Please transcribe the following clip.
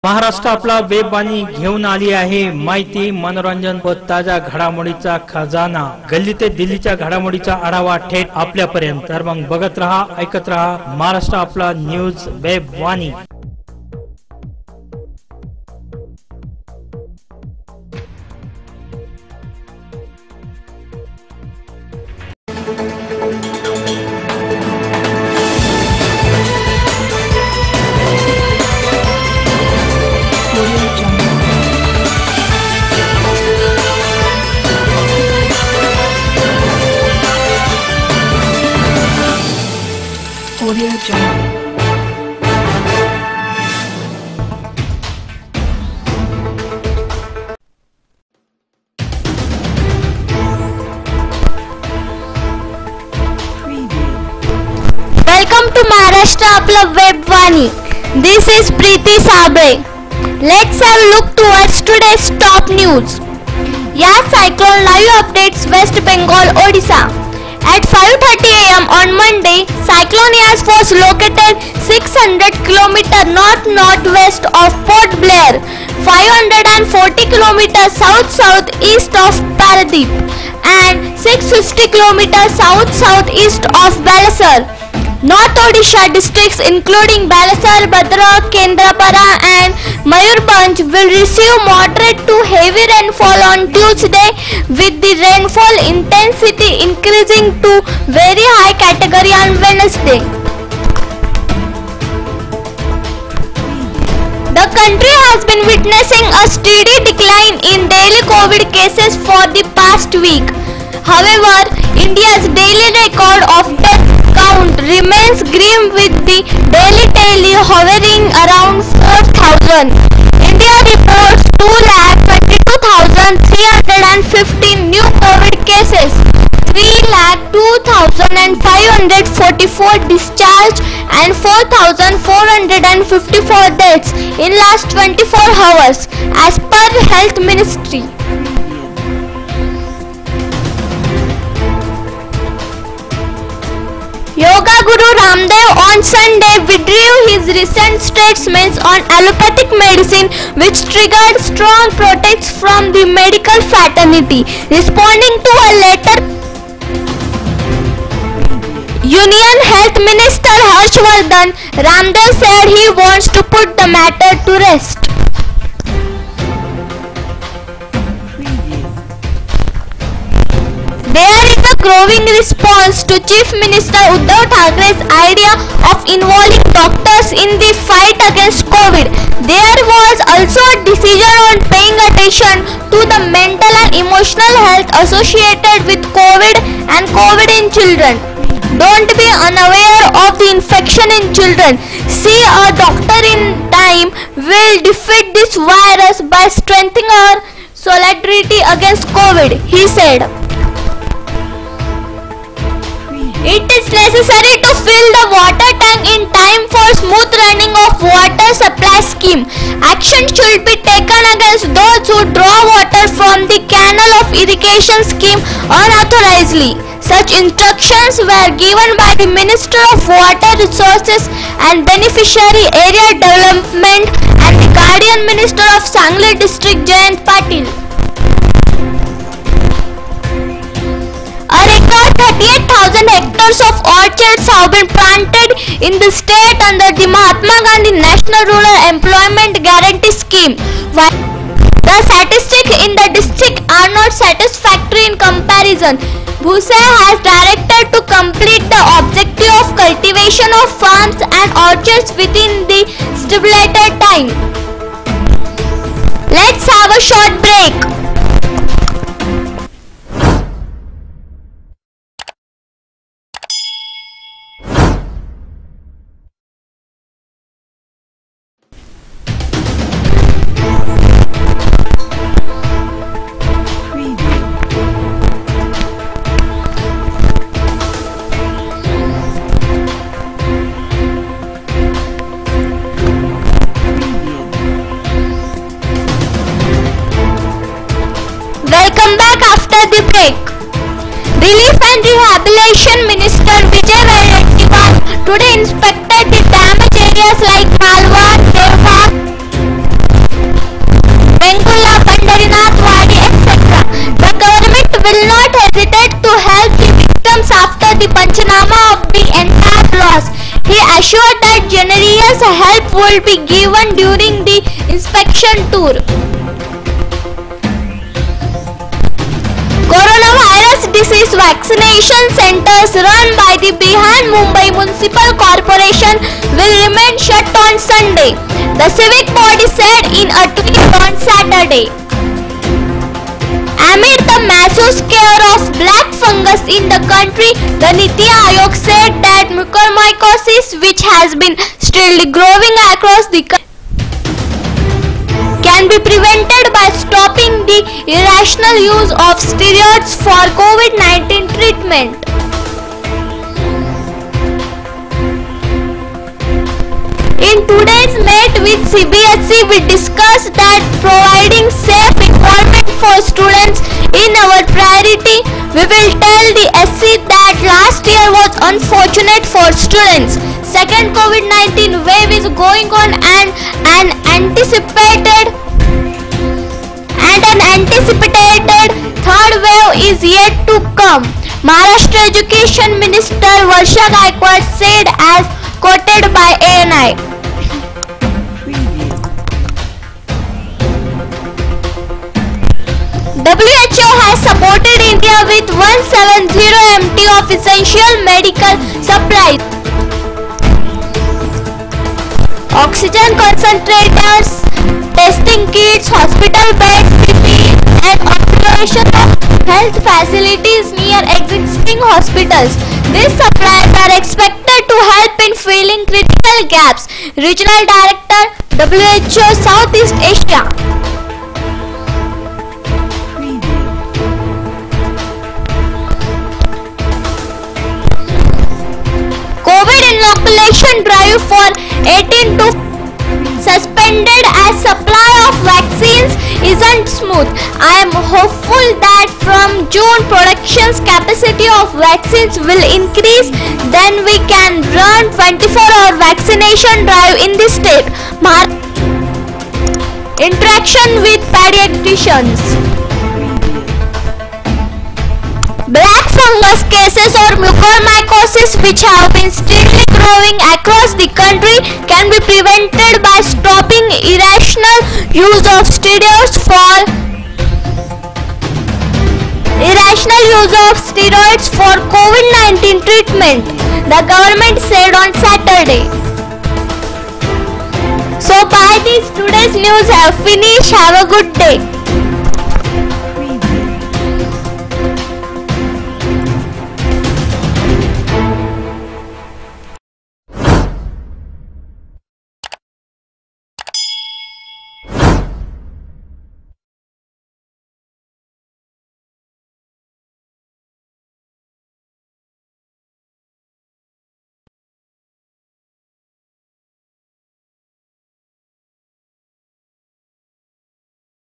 महाराष्ट्र आपला वेबवाणी घेऊन आली आहे माहिती मनोरंजन व ताजा घडामोडीचा खजाना। गल्ली ते दिल्लीच्या घडामोडीचा आढावा थेट आपल्यापर्यंत। तर मग बघत रहा, ऐकत रहा महाराष्ट्र आपला news वेबवाणी। Audio Jungle. Welcome to Maharashtra Apla Webwani. This is Preeti Sabre. Let's have a look towards today's top news. Yeah, cyclone live updates West Bengal, Odisha. At 5:30 am on Monday, cyclone Yas was located 600 km north-northwest of Port Blair, 540 km south-southeast of Paradeep, and 650 km south-southeast of Balasar. North Odisha districts including Balasar, Bhadrak, Kendrapara and Mayurbhanj will receive moderate to heavy rainfall on Tuesday, with the rainfall intensity increasing to very high category on Wednesday. The country has been witnessing a steady decline in daily COVID cases for the past week. However, India's daily record of death count remains grim, with the daily tally hovering around 4,000. India reports 2,22,315 new COVID cases, 3,02,544 discharged and 4,454 deaths in last 24 hours as per Health Ministry. Yoga Guru Ramdev on Sunday withdrew his recent statements on allopathic medicine, which triggered strong protests from the medical fraternity. Responding to a letter, Union Health Minister Harshvardhan, Ramdev said he wants to put the matter to rest. There is a growing response to Chief Minister Uddhav Thackeray's idea of involving doctors in the fight against COVID. There was also a decision on paying attention to the mental and emotional health associated with COVID and COVID in children. Don't be unaware of the infection in children. See a doctor in time. Will defeat this virus by strengthening our solidarity against COVID, he said. It is necessary to fill the water tank in time for smooth running of water supply scheme. Action should be taken against those who draw water from the canal of irrigation scheme unauthorizedly. Such instructions were given by the Minister of Water Resources and Beneficiary Area Development and the Guardian Minister of Sangli District, Jayant Patil. A record 38,000 hectares of orchards have been planted in the state under the Mahatma Gandhi National Rural Employment Guarantee Scheme. While the statistics in the district are not satisfactory in comparison, Bhuse has directed to complete the objective of cultivation of farms and orchards within the stipulated time. Let's have a short break. Welcome back after the break. Relief and Rehabilitation Minister Vijay Vallabhbhai today inspected the damaged areas like Malwa, Devbhag, will be given during the inspection tour. Coronavirus disease vaccination centers run by the Brihan Mumbai Municipal Corporation will remain shut on Sunday, the civic body said in a tweet on Saturday. Amid the massive scare of black fungus in the country, the Niti Aayog said that mucormycosis, which has been steadily growing across the country, can be prevented by stopping the irrational use of steroids for COVID-19 treatment. In today's Meet with CBSE, we discussed that providing safe environment for students in our priority. We will tell the SC that last year was unfortunate for students. Second COVID-19 wave is going on and an anticipated third wave is yet to come. Maharashtra Education Minister Varsha Gaikwad said as quoted by ANI. WHO has supported India with 170 MT of essential medical supplies. Oxygen concentrators, testing kits, hospital beds, PPE and operation of health facilities near existing hospitals. These supplies are expected to help in filling critical gaps. Regional Director, WHO Southeast Asia. COVID inoculation drive for 18 to suspended as supply of vaccines isn't smooth. I am hopeful that from June production's capacity of vaccines will increase. Then we can run 24-hour vaccination drive in the state. Interaction with pediatricians. Black fungus cases or mucormycosis, which have been steadily growing across the country, can be prevented by stopping irrational use of steroids for COVID-19 treatment, the government said on Saturday. So by this, today's news have finished. Have a good day.